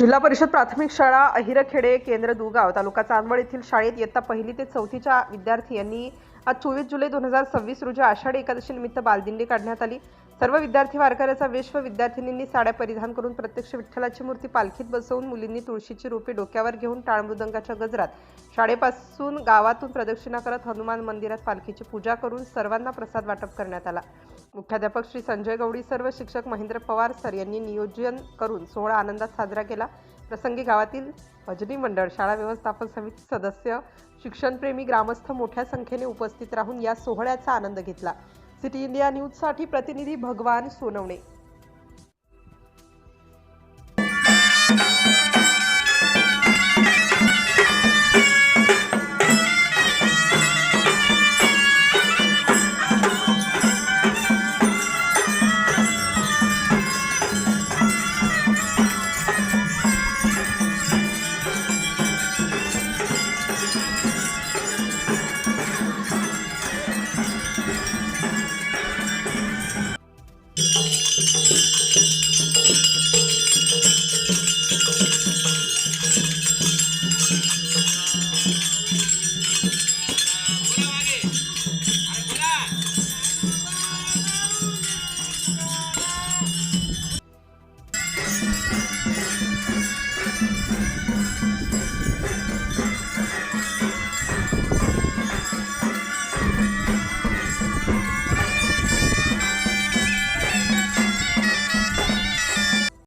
जिल्हा परिषद प्राथमिक शाळा अहिरखेडे केंद्र दुगाव तालुका चांदवड येथील शाळेत इयत्ता 1ली ते 4थीच्या विद्यार्थी यांनी आज 24 जुलै 2026 रोजी आषाढी एकादशी निमित्त बालदिंडी काढण्यात आली। सर्व विद्यार्थी वारकऱ्याचा वेश व विद्यार्थिनींनी साड्या परिधान करून प्रत्यक्ष विठ्ठलाची मूर्ती पालखीत बसवून मुलींनी तुळशीची रोपे डोक्यावर घेऊन टाळमृदंगाच्या गजरात शाळेपासून गावातून प्रदक्षिणा करत हनुमान मंदिरात पालखीची पूजा करून सर्वांना प्रसाद वाटप करण्यात आला। मुख्याध्यापक श्री संजय गवडी सर्व शिक्षक महेंद्र पवार सर यांनी नियोजन करून सोहळा आनंदात साजरा केला। प्रसंगी गावातील भजनी मंडळ, शाळा व्यवस्थापन समिती सदस्य, शिक्षणप्रेमी ग्रामस्थ मोठ्या संख्येने उपस्थित राहून या सोहळ्याचा आनंद घेतला। सिटी इंडिया न्यूज साठी प्रतिनिधी भगवान सोनवणे।